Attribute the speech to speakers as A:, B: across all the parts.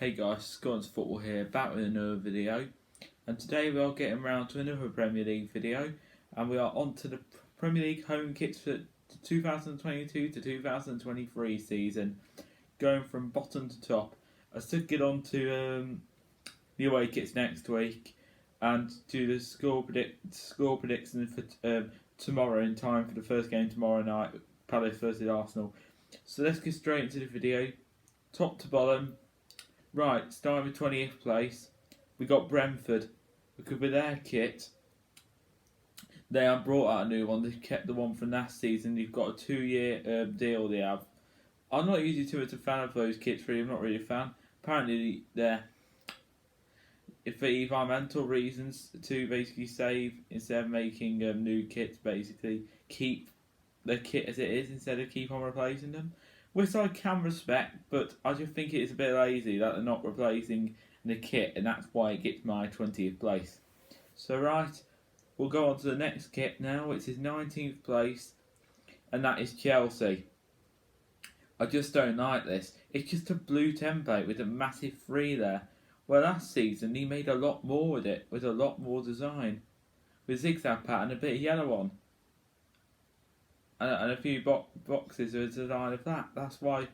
A: Hey guys, Scott's Football here, back with another video, and today we are getting round to another Premier League video, and we are on to the Premier League home kits for the 2022 to 2023 season, going from bottom to top. I still get on to the away kits next week, and do the score prediction for tomorrow in time for the first game tomorrow night, Palace versus Arsenal. So let's get straight into the video, top to bottom. Right, starting with 20th place, we got Brentford. Because with their kit, they have brought out a new one. They've kept the one from last season. You've got a 2-year deal they have. I'm not usually too much a fan of those kits, really. I'm not really a fan. Apparently, they're for environmental reasons to basically save instead of making new kits. Basically, keep the kit as it is instead of keep on replacing them. Which I can respect, but I just think it is a bit lazy that they're not replacing the kit, and that's why it gets my 20th place. So right, we'll go on to the next kit now, which is 19th place, and that is Chelsea. I just don't like this. It's just a blue template with a massive 3 there. Well, last season he made a lot more with it, with a lot more design. With zigzag pattern, a bit of yellow on. And a few boxes of a design of that. That's why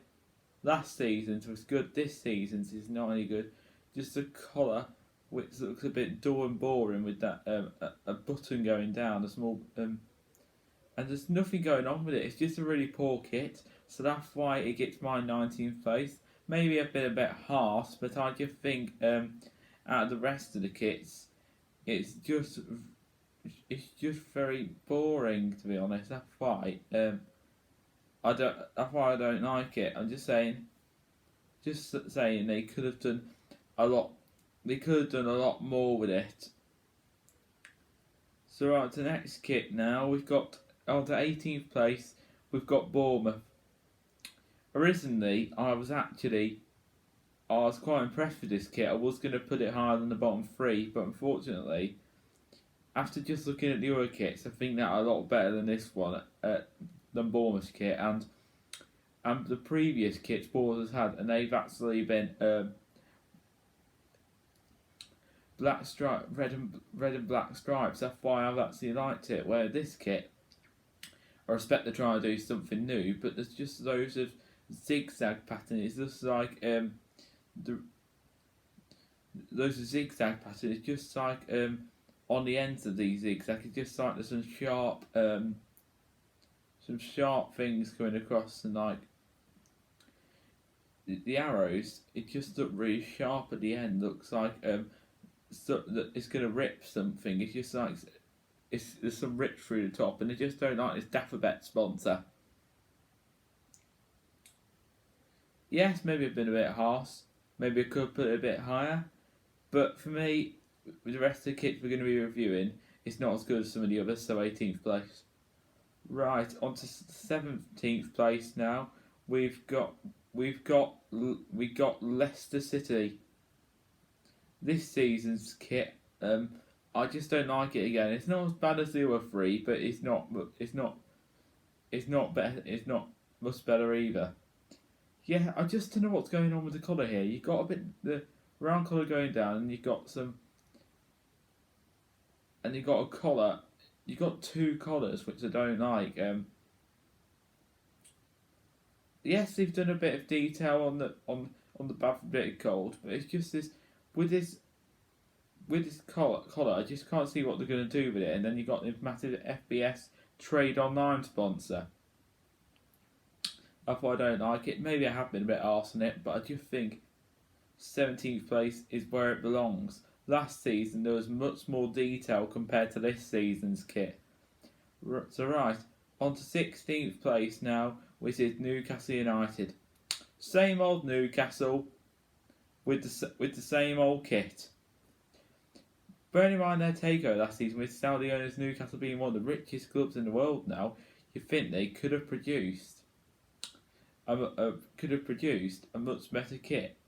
A: last season's was good, this season's is not any good. Just a collar which looks a bit dull and boring with that a button going down, a small and there's nothing going on with it. It's just a really poor kit, so that's why it gets my 19th place. Maybe I've been a bit harsh, but I just think out of the rest of the kits, it's just very boring, to be honest. That's why That's why I don't like it. I'm just saying they could have done a lot. They could have done a lot more with it. So right to the next kit now. We've got on to 18th place. We've got Bournemouth. Originally, I was quite impressed with this kit. I was going to put it higher than the bottom 3, but unfortunately, after just looking at the other kits, I think that are a lot better than this one, than Bournemouth's kit, and the previous kits Bournemouth has had, and they've actually been black stripe, red and black stripes. That's why I've actually liked it. Where this kit, I respect they're trying to do something new, but there's just those of zigzag pattern. It's just like those zigzag pattern. It's just like on the ends of these zigzags, it's just like there's some sharp things going across, and like the arrows, it just look really sharp at the end. Looks like that it's gonna rip something. It's just like there's some rip through the top, and I just don't like this Dafabet sponsor. Yes, maybe I've been a bit harsh. Maybe I could put it a bit higher, but for me, with the rest of the kits we're going to be reviewing, it's not as good as some of the others, so 18th place. Right, on to 17th place now. We got Leicester City. This season's kit, I just don't like it again. It's not as bad as the other 3, but it's not better. It's not much better either. Yeah, I just don't know what's going on with the colour here. You've got a bit the round colour going down, and you've got a collar. You've got 2 collars, which I don't like. Yes, they've done a bit of detail on the back bit of gold, but it's just this with this collar. I just can't see what they're going to do with it. And then you've got the massive FBS Trade Online sponsor. That's why I don't like it. Maybe I have been a bit arse on it, but I just think 17th place is where it belongs. Last season there was much more detail compared to this season's kit. So right, on to 16th place now, which is Newcastle United. Same old Newcastle with the same old kit. Bearing in mind their takeover last season, with Saudi owners Newcastle being one of the richest clubs in the world now, you think they could have produced a much better kit.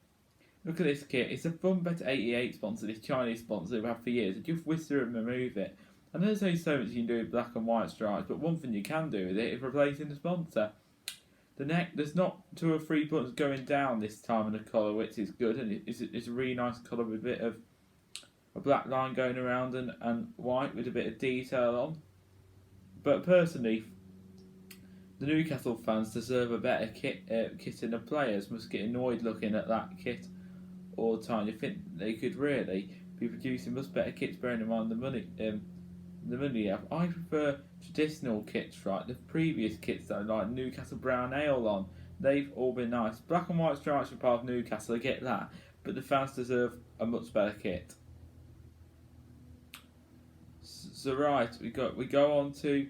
A: Look at this kit. It's a FunBet 88 sponsor, this Chinese sponsor we've had for years. I just wish they would remove it. I know there's only so much you can do with black and white stripes, but one thing you can do with it is replacing the sponsor. The neck, there's not 2 or 3 buttons going down this time in the collar, which is good, and it's a really nice colour with a bit of a black line going around and white with a bit of detail on. But personally, the Newcastle fans deserve a better kit, and the players must get annoyed looking at that kit all the time. You think they could really be producing much better kits, bearing in mind the money you have. I prefer traditional kits, right? The previous kits that like Newcastle Brown Ale on, they've all been nice. Black and white stripes are part of Newcastle, I get that, but the fans deserve a much better kit. So right, we go on to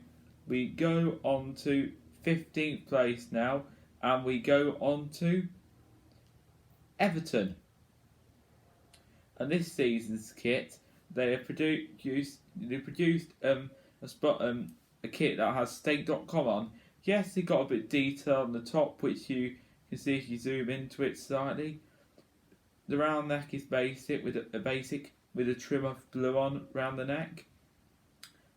A: 15th place now, and we go on to Everton. And this season's kit, they have produced a kit that has Stake.com on. Yes, they got a bit of detail on the top, which you can see if you zoom into it slightly. The round neck is basic with a trim of blue on round the neck.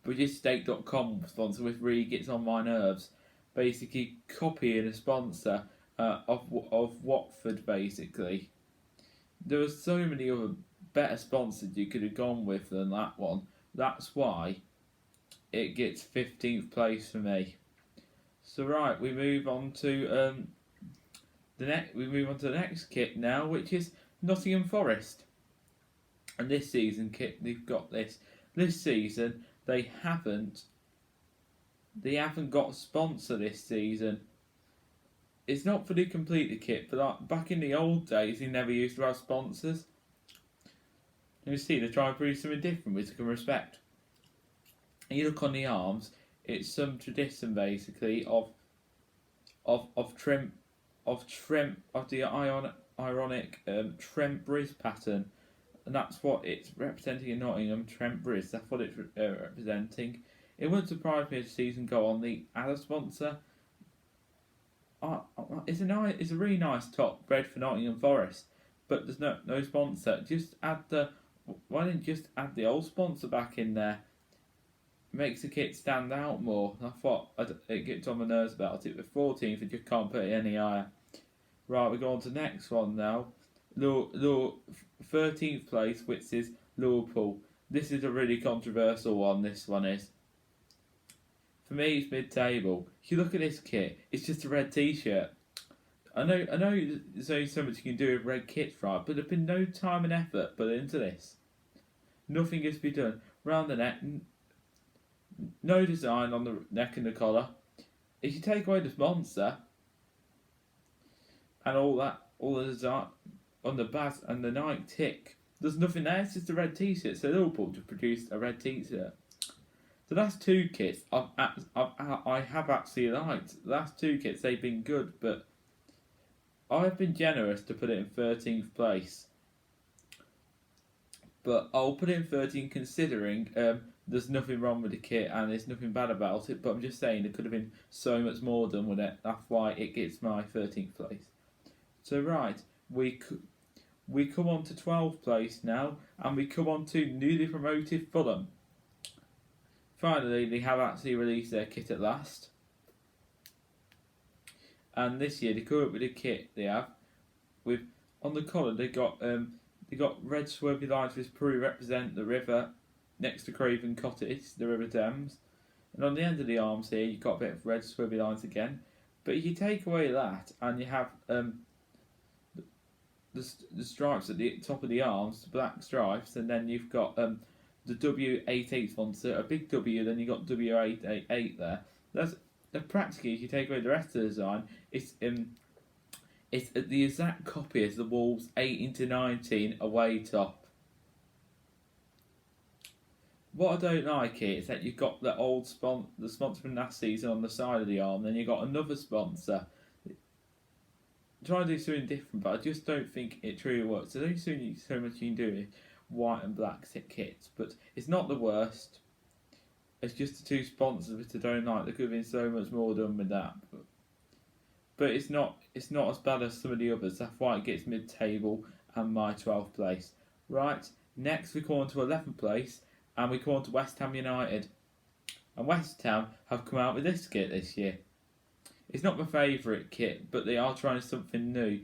A: But this Stake.com sponsor, which really gets on my nerves, basically copying a sponsor of Watford. Basically, there are so many other better sponsors you could have gone with than that one. That's why it gets 15th place for me. So right, we move on to the next kit now, which is Nottingham Forest. And this season kit, they've got this. This season they haven't got a sponsor this season. It's not fully complete the kit, but like back in the old days, they never used to have sponsors. You see, they're trying to prove something different, which I can respect. And you look on the arms, it's some tradition basically of the ironic Trent Bridge pattern, and that's what it's representing in Nottingham. Trent Bridge, that's what it's representing. It wouldn't surprise me if the season go on the other sponsor. It's a really nice top bred for Nottingham Forest, but there's no sponsor. Why didn't you just add the old sponsor back in there? It makes the kit stand out more. I thought it gets on my nerves about it. With 14th, I just can't put it any higher. Right, we go on to the next one now. 13th place, which is Liverpool. This is a really controversial one. This one is. For me, it's mid-table. If you look at this kit, it's just a red T-shirt. I know. There's only so much you can do with red kits, right? But there's been no time and effort put into this. Nothing has been done. Round the neck, no design on the neck and the collar. If you take away the sponsor and all the design on the badge and the Nike tick, there's nothing there. It's just a red T-shirt. So Liverpool just produced a red T-shirt. So that's 2 kits I have actually liked. The last 2 kits, they've been good, but I've been generous to put it in 13th place. But I'll put it in 13 considering there's nothing wrong with the kit and there's nothing bad about it, but I'm just saying there could have been so much more done with it. That's why it gets my 13th place. So right, we come on to 12th place now, and we come on to newly promoted Fulham. Finally, they have actually released their kit at last. And this year they come up with a kit they have with on the collar they got red swervy lines which probably represent the river next to Craven Cottage, the River Thames. And on the end of the arms here you've got a bit of red swervy lines again. But if you take away that and you have the stripes at the top of the arms, the black stripes, and then you've got the W88 sponsor, a big W, then you got W888 there. That's practically, if you take away the rest of the design, it's the exact copy as the Wolves 18-19 away top. What I don't like here is that you've got the old the sponsor from last season on the side of the arm, then you've got another sponsor. Try to do something different, but I just don't think it truly works. There's only so much you can do with white and black kits, but it's not the worst. It's just the 2 sponsors which I don't like. There could have been so much more done with that, but it's not as bad as some of the others. That's why it gets mid-table and my 12th place. Right, next we come on to 11th place, and we come on to West Ham United. And West Ham have come out with this kit this year. It's not my favourite kit, but they are trying something new.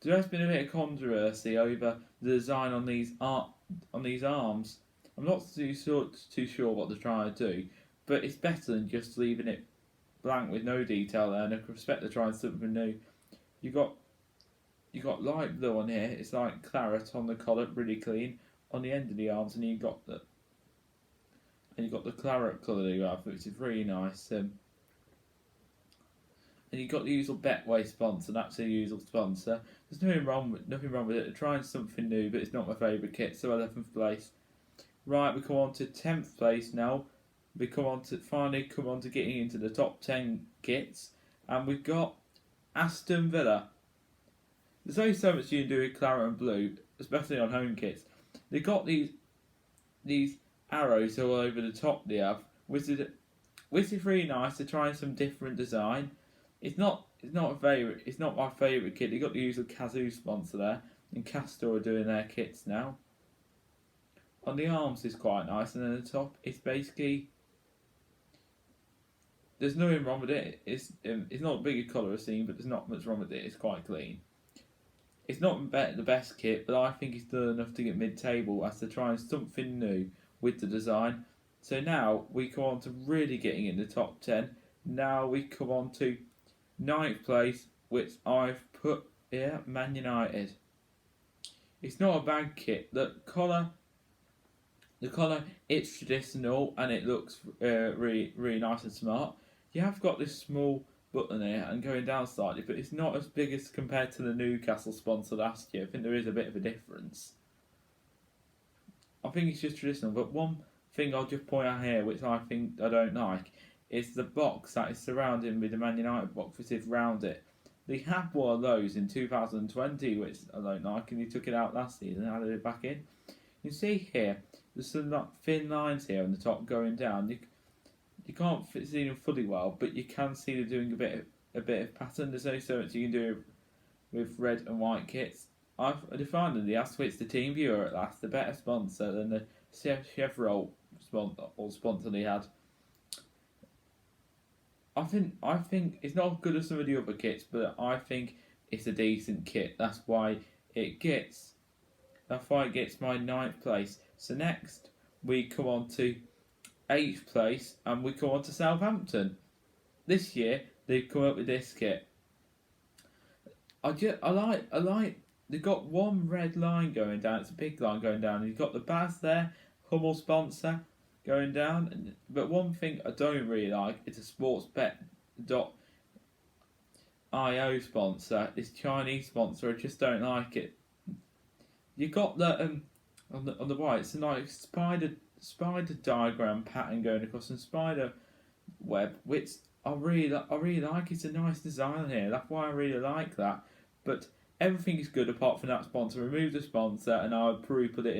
A: There has been a bit of controversy over the design on these arms. I'm not too sure what they're trying to do, but it's better than just leaving it blank with no detail there. And I respect they're trying something new. You got light blue on here. It's like claret on the collar, really clean on the end of the arms, and you got the claret colour you have, which is really nice. And you got the usual Betway sponsor. That's the usual sponsor. There's nothing wrong with it. They're trying something new, but it's not my favourite kit. So 11th place. Right, we come on to 10th place now. We finally come on to getting into the top 10 kits, and we've got Aston Villa. There's only so much you can do with claret and blue, especially on home kits. They got these arrows all over the top. They have, which is really nice. They're trying some different design. It's not my favourite kit. They got the usual Kazoo sponsor there, and Castor are doing their kits now. On the arms is quite nice, and then the top, it's basically, there's nothing wrong with it. It's not a bigger colour scheme, but there's not much wrong with it. It's quite clean. It's not the best kit, but I think it's done enough to get mid-table as they're trying something new with the design. So now we come on to really getting in the top 10. Now we come on to 9th place, which I've put here, Man United. It's not a bad kit. The collar, it's traditional and it looks really, really nice and smart. You have got this small button here and going down slightly, but it's not as big as compared to the Newcastle sponsor last year. I think there is a bit of a difference. I think it's just traditional, but one thing I'll just point out here, which I think I don't like, is the box that is surrounding with the Man United box, which is round it. They had one of those in 2020, which I don't like, and they took it out last season and added it back in. You see here, there's some thin lines here on the top going down. You can't see them fully well, but you can see they're doing a bit of pattern. There's only so much you can do with red and white kits. I've defined the Aswitz, the Team Viewer at last, the better sponsor than the Chevrolet sponsor they had. I think it's not as good as some of the other kits, but I think it's a decent kit. That's why it gets my 9th place. So next we come on to 8th place, and we come on to Southampton. This year they've come up with this kit. I like. They've got one red line going down. It's a big line going down. You've got the Baz there, Hummel sponsor going down. But one thing I don't really like is a sportsbet.io sponsor. This Chinese sponsor, I just don't like it. You got the on the right. It's a nice spider diagram pattern going across some spider web, which I really like. It's a nice design here. That's why I really like that. But everything is good apart from that sponsor. Remove the sponsor, and I'll probably put it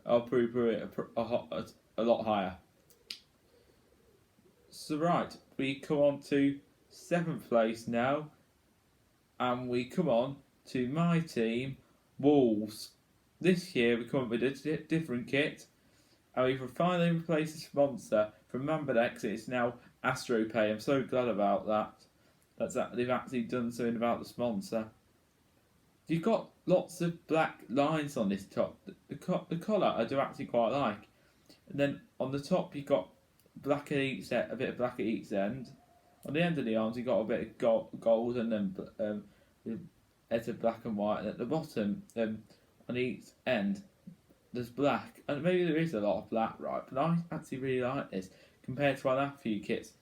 A: a lot higher. So right, we come on to 7th place now, and we come on to my team, Wolves. This year we come up with a different kit, and we've finally replaced the sponsor from Mambadex. It's now AstroPay. I'm so glad about that. They've actually done something about the sponsor. You've got lots of black lines on this top. The collar I do actually quite like. And then on the top you've got black at each a bit of black at each end. On the end of the arms you've got a bit of gold and then it's a black and white. And at the bottom on each end there's black. And maybe there is a lot of black, right? But I actually really like this compared to our last few kits.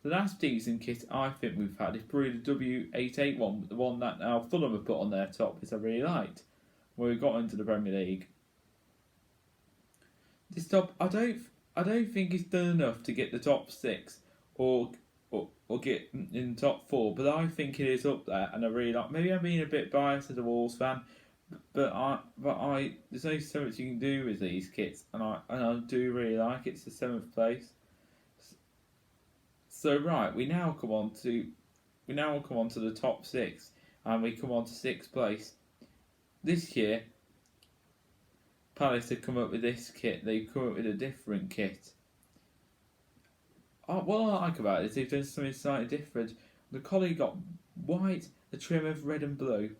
A: The last decent kit I think we've had is probably the W881, the one that now Fulham have put on their top, which I really liked, where we got into the Premier League. This top, I don't think it's done enough to get the top 6 or get in the top 4, but I think it is up there, and I really like. Maybe I'm being a bit biased as a Wolves fan, but there's only so much you can do with these kits, and I do really like it. It's the 7th place. So right, we now come on to the top 6, and we come on to 6th place. This year, Palace have come up with this kit. They've come up with a different kit. what I like about it is they've done something slightly different. The collie got white, a trim of red and blue,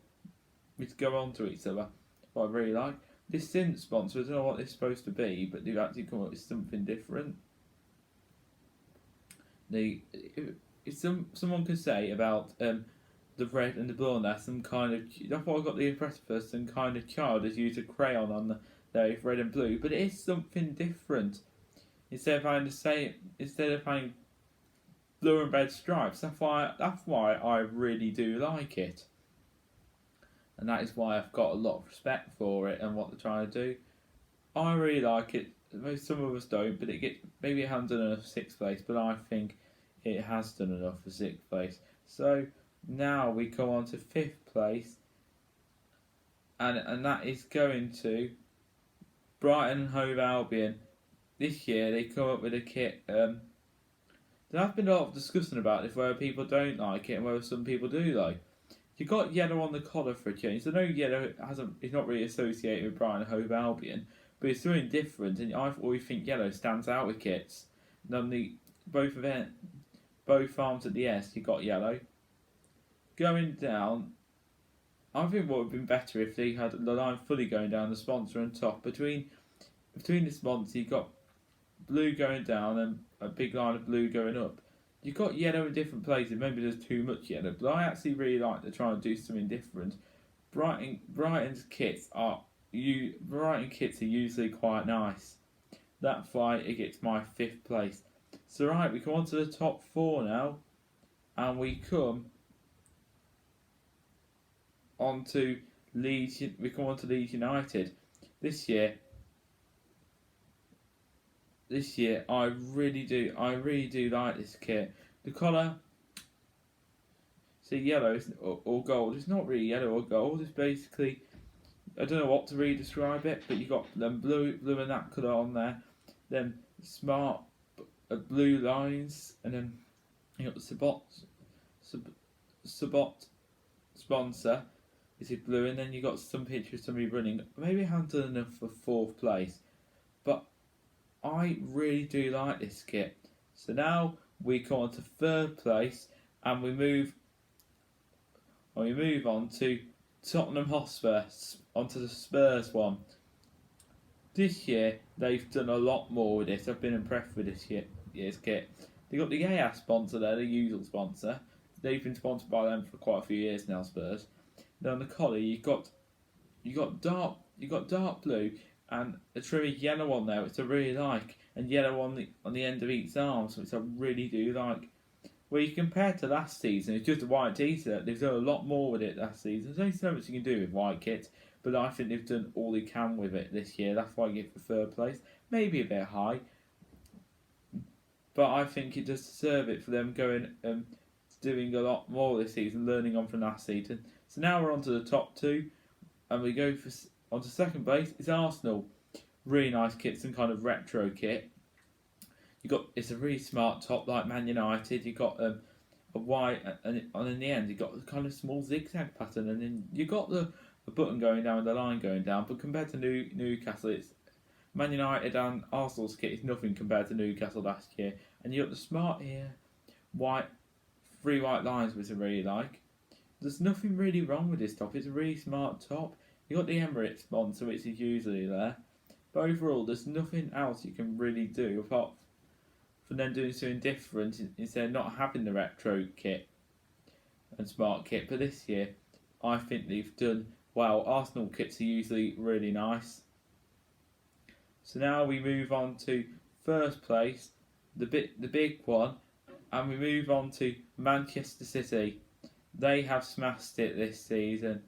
A: which go on to each other. What I really like. This synth sponsor, I don't know what it's supposed to be, but they've actually come up with something different. If someone could say about the red and the blue on there, some kind of, that's what I got the impression for, some kind of child has used a crayon on there with red and blue, but it is something different. Instead of having blue and red stripes, that's why I really do like it, and that is why I've got a lot of respect for it and what they're trying to do. I really like it. Some of us don't, but maybe it hasn't done enough for 6th place, but I think it has done enough for 6th place. So now we come on to 5th place, and that is going to Brighton and Hove Albion. This year they come up with a kit. There has been a lot of discussion about this, where people don't like it and whether some people do like. You got yellow on the collar for a change. So no, yellow is not really associated with Brighton and Hove Albion, but it's something different. And I always think yellow stands out with kits. And on both farms at the S, you got yellow. Going down, I think what would have been better if they had the line fully going down the sponsor and top. Between the sponsor, you got blue going down and a big line of blue going up. You've got yellow in different places. Maybe there's too much yellow, but I actually really like to try and do something different. Brighton's kits are usually quite nice. That's why it gets my 5th place. So right, we come on to the top 4 now, and we come on to Leeds. We come on to Leeds United this year. I really do like this kit. The colour, yellow or gold. It's not really yellow or gold. It's basically, I don't know what to really describe it, but you got them blue and that colour on there. Then smart blue lines, and then you got the Sabot sponsor. This is blue, and then you got some pictures of somebody running. Maybe I haven't done enough for 4th place, but I really do like this kit. So now we come on to 3rd place, and we move on to Tottenham Hotspur, onto the Spurs one. This year they've done a lot more with this. I've been impressed with this year's kit. They got the AS sponsor there, the usual sponsor. They've been sponsored by them for quite a few years now, Spurs. Then on the collar you got dark blue and a trim of yellow on there, which I really like, and yellow on the end of each arm, which I really do like. Well, you compare to last season, it's just a white t-shirt. They've done a lot more with it last season. There's only so much you can do with white kits, but I think they've done all they can with it this year. That's why I give it the 3rd place. Maybe a bit high, but I think it does deserve it for them doing a lot more this season, learning on from last season. So now we're on to the top 2, and we go on to 2nd place. It's Arsenal. Really nice kit, some kind of retro kit. It's a really smart top like Man United. You got a white, and in the end you got the kind of small zigzag pattern, and then you got the button going down, the line going down. But compared to Newcastle, it's Man United and Arsenal's kit is nothing compared to Newcastle last year. And you got the smart here, three white lines, which I really like. There's nothing really wrong with this top. It's a really smart top. You got the Emirates sponsor, which is usually there. But overall, there's nothing else you can really do apart from them doing something different instead of not having the retro kit and smart kit. But this year, I think they've done well. Arsenal kits are usually really nice. So now we move on to 1st place, the big one, and we move on to Manchester City. They have smashed it this season.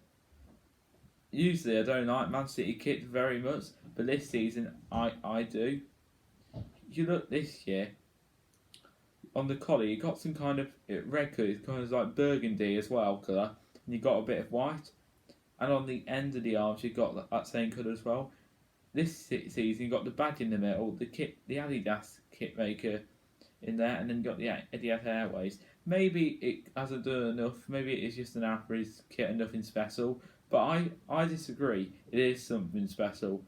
A: Usually I don't like Man City kits very much, but this season I do. You look this year, on the collar you got some kind of red colour, it's kind of like burgundy as well colour, and you got a bit of white, and on the end of the arms you got that same colour as well. This season you got the badge in the middle, the Adidas kit maker in there, and then you got the Etihad Airways. Maybe it hasn't done enough, maybe it is just an average kit and nothing special, but I disagree. It is something special.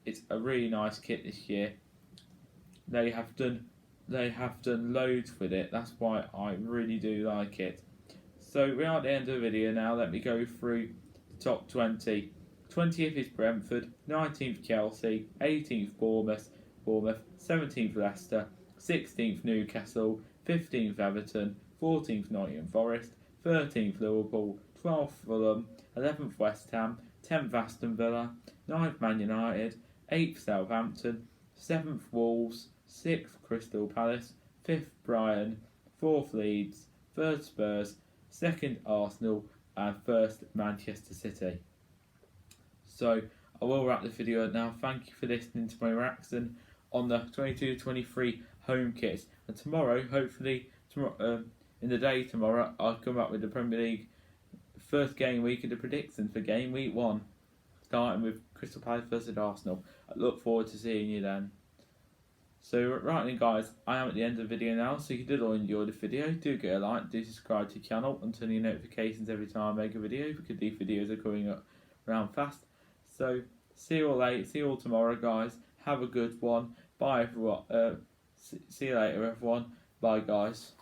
A: It's a really nice kit this year. They have done they have done loads with it. That's why I really do like it. So we're at the end of the video now. Let me go through the top 20. 20th is Brentford, 19th Chelsea, 18th Bournemouth, 17th Leicester, 16th Newcastle, 15th Everton, 14th Nottingham Forest, 13th Liverpool, 12th Fulham, 11th West Ham, 10th Aston Villa, 9th Man United, 8th Southampton, 7th Wolves, 6th Crystal Palace, 5th Brighton, 4th Leeds, 3rd Spurs, 2nd Arsenal, and 1st Manchester City. So I will wrap the video up now. Thank you for listening to my reaction on the 22-23 home kits. And tomorrow, hopefully, in the day tomorrow, I'll come up with the Premier League first game week and the predictions for game week 1, starting with Crystal Palace versus Arsenal. I look forward to seeing you then. So right then guys, I am at the end of the video now, so if you did all enjoy the video, do get a like, do subscribe to the channel and turn your notifications every time I make a video, because these videos are coming up around fast. So see you all later, see you all tomorrow guys, have a good one, bye everyone, see you later everyone, bye guys.